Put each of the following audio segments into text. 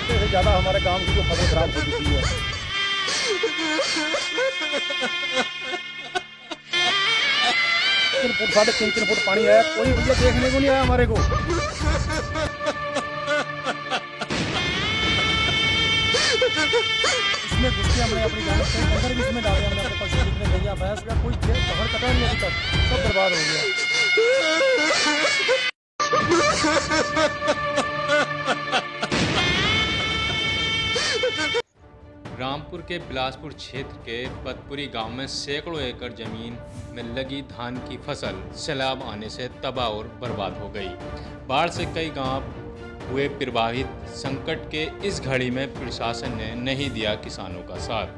इससे ज्यादा हमारे गांव की जो फसल खराब हो चुकी है। 3 फुट 3.5 फुट पानी है, कोई भैया देखने को नहीं आया हमारे को। इसमें घुस के हमने अपनी जान से अंदर भी इसमें डाले, हमने अपने पशु जितने गैया भैंस का कोई घर कटा नहीं अभी तक, सब बर्बाद हो गया। रामपुर के बिलासपुर क्षेत्र के पतपुरी गांव में सैकड़ों एकड़ जमीन में लगी धान की फसल सैलाब आने से तबाह और बर्बाद हो गई। बाढ़ से कई गांव हुए प्रभावित। संकट के इस घड़ी में प्रशासन ने नहीं दिया किसानों का साथ।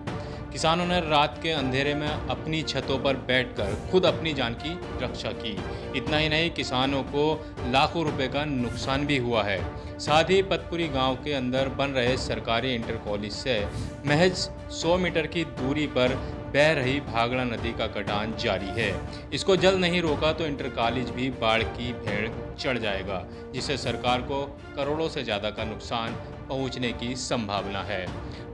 किसानों ने रात के अंधेरे में अपनी छतों पर बैठकर खुद अपनी जान की रक्षा की। इतना ही नहीं, किसानों को लाखों रुपए का नुकसान भी हुआ है। साथ ही पतपुरी गांव के अंदर बन रहे सरकारी इंटर कॉलेज से महज 100 मीटर की दूरी पर बह रही भागड़ा नदी का कटान जारी है। इसको जल्द नहीं रोका तो इंटर कॉलेज भी बाढ़ की भेड़ चढ़ जाएगा, जिससे सरकार को करोड़ों से ज़्यादा का नुकसान पहुंचने की संभावना है।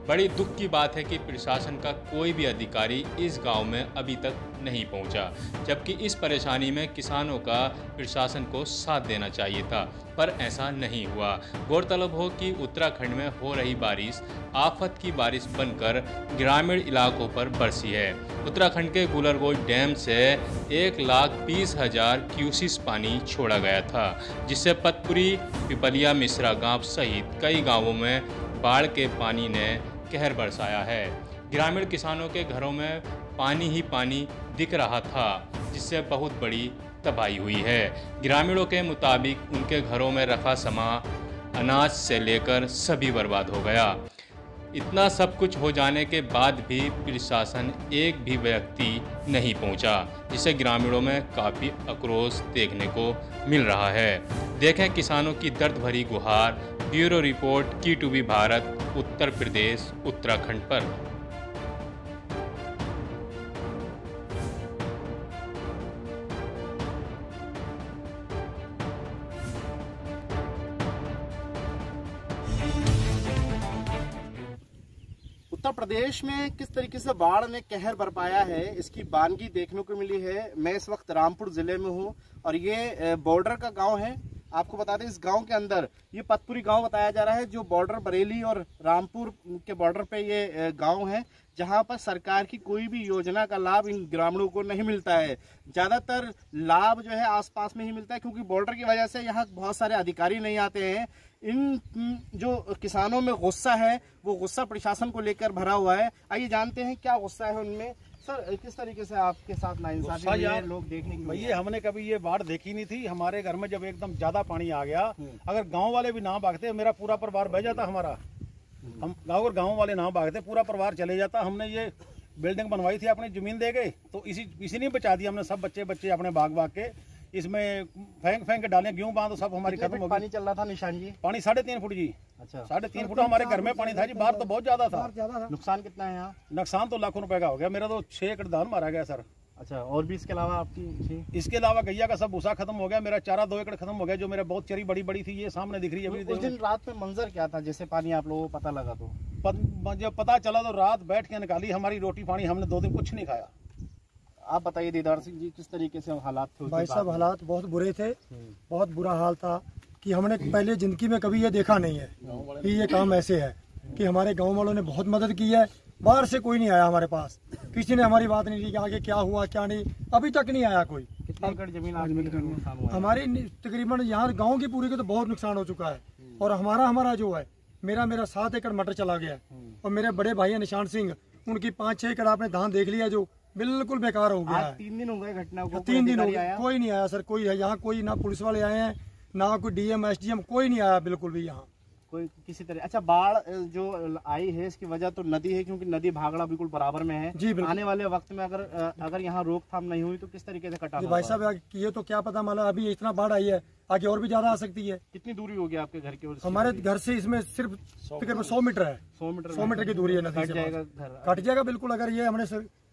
बड़ी दुख की बात है कि प्रशासन का कोई भी अधिकारी इस गांव में अभी तक नहीं पहुंचा, जबकि इस परेशानी में किसानों का प्रशासन को साथ देना चाहिए था, पर ऐसा नहीं हुआ। गौरतलब हो कि उत्तराखंड में हो रही बारिश आफत की बारिश बनकर ग्रामीण इलाकों पर बरसी है। उत्तराखंड के गुलरगोज डैम से 1,20,000 क्यूसिस पानी छोड़ा गया था, जिससे पतपुरी, पिपलिया, मिश्रा गांव सहित कई गांवों में बाढ़ के पानी ने कहर बरसाया है। ग्रामीण किसानों के घरों में पानी ही पानी दिख रहा था, जिससे बहुत बड़ी तबाही हुई है। ग्रामीणों के मुताबिक उनके घरों में रखा सामान अनाज से लेकर सभी बर्बाद हो गया। इतना सब कुछ हो जाने के बाद भी प्रशासन एक भी व्यक्ति नहीं पहुंचा, जिससे ग्रामीणों में काफ़ी आक्रोश देखने को मिल रहा है। देखें किसानों की दर्द भरी गुहार। Bureau report, K2V Bharat, Uttar Pradesh, Uttarakhand पर। उत्तर प्रदेश में किस तरीके से बाढ़ ने कहर बरपाया है, इसकी बानगी देखने को मिली है। मैं इस वक्त रामपुर जिले में हूँ और ये बॉर्डर का गांव है। आपको बता दें, इस गांव के अंदर ये पतपुरी गांव बताया जा रहा है, जो बॉर्डर बरेली और रामपुर के बॉर्डर पे ये गांव है, जहां पर सरकार की कोई भी योजना का लाभ इन ग्रामीणों को नहीं मिलता है। ज़्यादातर लाभ जो है आसपास में ही मिलता है, क्योंकि बॉर्डर की वजह से यहाँ बहुत सारे अधिकारी नहीं आते हैं। इन जो किसानों में गुस्सा है, वो गुस्सा प्रशासन को लेकर भरा हुआ है। आइए जानते हैं क्या गुस्सा है उनमें। सर, किस तरीके से आपके साथ नाइंसाफी लोग देखने की? भैया हमने कभी ये बाढ़ देखी नहीं थी। हमारे घर में जब एकदम ज्यादा पानी आ गया, अगर गांव वाले भी ना भागते, मेरा पूरा परिवार बह जाता। हमारा हम गांव वाले ना भागते, पूरा परिवार चले जाता। हमने ये बिल्डिंग बनवाई थी अपनी जमीन दे गए, तो इसी ने बचा दिया। हमने सब बच्चे अपने भाग के इसमें फेंक के डाले, गेहूं बांध सब हमारी खत्म हो गई। पानी चल रहा था निशान जी? पानी 3.5 फुट जी। अच्छा, 3.5 फुट हमारे घर में पानी था जी। बाहर तो बहुत ज्यादा था। नुकसान कितना है यहाँ? नुकसान तो लाखों रुपए का हो गया। मेरा तो 6 एकड़ धान मारा गया सर। अच्छा, और भी इसके अलावा आपकी? इसके अलावा गैया का सब भूसा खत्म हो गया। मेरा चारा 2 एकड़ खत्म हो गया, जो मेरा बहुत चरी बड़ी थी, ये सामने दिख रही है। उस दिन रात में मंजर क्या था, जैसे पानी आप लोगों को पता लगा? तो जब पता चला तो रात बैठ के निकाली हमारी रोटी पानी। हमने 2 दिन कुछ नहीं खाया। आप बताइए दीदार सिंह जी, किस तरीके से हालात थे? भाई साहब, हालात बहुत बुरे थे, बहुत बुरा हाल था कि हमने पहले जिंदगी में कभी ये देखा नहीं है कि ये काम ऐसे है। कि हमारे गांव वालों ने बहुत मदद की है। बाहर से कोई नहीं आया हमारे पास, किसी ने हमारी बात नहीं की कि आगे क्या हुआ क्या नहीं, अभी तक नहीं आया कोई। कितने एकड़ जमीन हमारी तकरीबन यहाँ गाँव की पूरी के तो बहुत नुकसान हो चुका है। और हमारा जो है, मेरा 7 एकड़ मटर चला गया। और मेरे बड़े भाई है निशान सिंह, उनकी 5-6 एकड़ आपने धान देख लिया, जो बिल्कुल बेकार हो गया है। 3 दिन हो गए घटना को? 3 दिन हो गए, कोई नहीं आया सर। कोई है यहाँ, कोई ना पुलिस वाले आए हैं, ना कोई DM SDM, कोई नहीं आया बिल्कुल भी यहाँ, कोई किसी तरह। अच्छा, बाढ़ जो आई है इसकी वजह तो नदी है, क्योंकि नदी भागड़ा बिल्कुल बराबर में है जी। आने वाले वक्त में अगर यहाँ रोकथाम नहीं हुई तो किस तरीके से कटाना? भाई साहब, ये तो क्या पता, मतलब अभी इतना बाढ़ आई है, आगे और भी ज्यादा आ सकती है। कितनी दूरी होगी आपके घर की? हमारे घर से इसमें सिर्फ तकरीबन 100 मीटर है। 100 मीटर की दूरी है नदी से। कट जाएगा कट जाएगा बिल्कुल। अगर ये हमने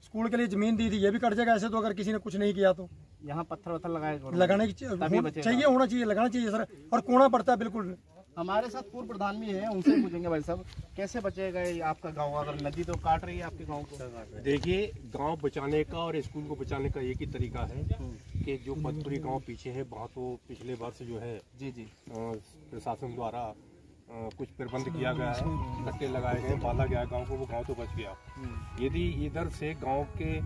स्कूल के लिए जमीन दी थी, ये भी कट जाएगा ऐसे तो, अगर किसी ने कुछ नहीं किया तो। यहाँ पत्थर वत्थर लगाने की चाहिए, होना चाहिए, लगाना चाहिए सर। और कोना पड़ता है बिल्कुल। हमारे साथ पूर्व प्रधान भी है, उनसे पूछेंगे भाई साहब कैसे बचेगा ये आपका गांव, अगर नदी तो काट रही है आपके गांव को? देखिए, गांव बचाने का और स्कूल को बचाने का एक ही तरीका है कि जो पतपुरी गांव पीछे है, वहाँ तो पिछले वर्ष जो है जी प्रशासन द्वारा कुछ प्रबंध किया गया है, कट्टे लगाए गए, बांधा गया गांव को, वो गांव तो बच गया। यदि इधर से गांव के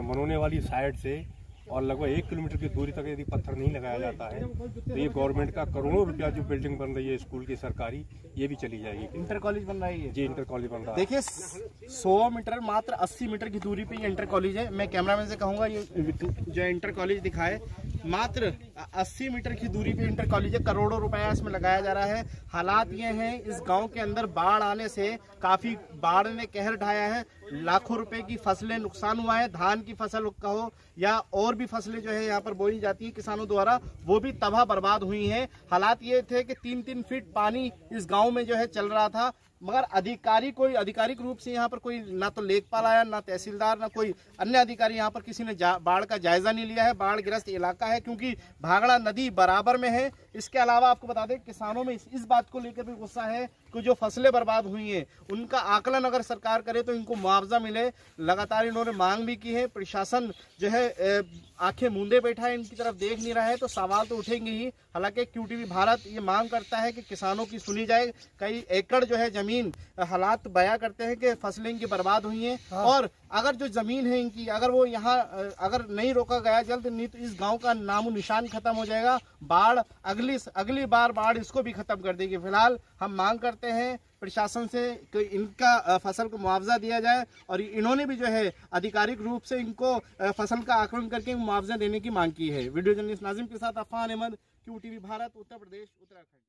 मनोने वाली साइड से और लगभग 1 किलोमीटर की दूरी तक यदि पत्थर नहीं लगाया जाता है तो ये गवर्नमेंट का करोड़ों रुपया जो बिल्डिंग बन रही है स्कूल की सरकारी, ये भी चली जाएगी। इंटर कॉलेज बन रहा है जी, इंटर कॉलेज बन रहा है। देखिए 100 मीटर मात्र 80 मीटर की दूरी पे ये इंटर कॉलेज है। मैं कैमरामैन से कहूंगा ये जो इंटर कॉलेज दिखाए, मात्र 80 मीटर की दूरी पे इंटर कॉलेज है। करोड़ों रुपया इसमें लगाया जा रहा है। हालात ये हैं, इस गांव के अंदर बाढ़ आने से काफी बाढ़ ने कहर ढाया है। लाखों रुपए की फसलें नुकसान हुआ है, धान की फसल कहो या और भी फसलें जो है यहाँ पर बोई जाती है किसानों द्वारा, वो भी तबाह बर्बाद हुई हैं। हालात ये थे कि 3-3 फीट पानी इस गांव में जो है चल रहा था, मगर आधिकारिक रूप से यहाँ पर कोई ना तो लेखपाल आया, ना तहसीलदार, ना कोई अन्य अधिकारी यहाँ पर किसी ने बाढ़ का जायजा नहीं लिया है। बाढ़ ग्रस्त इलाका है क्योंकि भागड़ा नदी बराबर में है। इसके अलावा आपको बता दें, किसानों में इस बात को लेकर भी गुस्सा है कि जो फसलें बर्बाद हुई हैं उनका आकलन अगर सरकार करे तो इनको मुआवजा मिले। लगातार इन्होंने मांग भी की है। प्रशासन जो है आंखें मूंदे बैठा है, इनकी तरफ देख नहीं रहा है, तो सवाल तो उठेंगे ही। हालांकि QTV भारत ये मांग करता है कि किसानों की सुनी जाए। कई एकड़ जो है जमीन हालात बयां करते हैं कि फसलें इनकी बर्बाद हुई हैं और अगर जो जमीन है इनकी, अगर वो यहाँ अगर नहीं रोका गया जल्द, नहीं तो इस गांव का नामो निशान खत्म हो जाएगा। बाढ़ अगली बार बाढ़ इसको भी खत्म कर देगी। फिलहाल हम मांग करते हैं प्रशासन से कि इनका फसल को मुआवजा दिया जाए और इन्होंने भी जो है आधिकारिक रूप से इनको फसल का आकलन करके मुआवजा देने की मांग की है। वीडियो जर्नलिस्ट नाजिम के साथ अफान अहमद, QTV भारत, उत्तर प्रदेश, उत्तराखंड।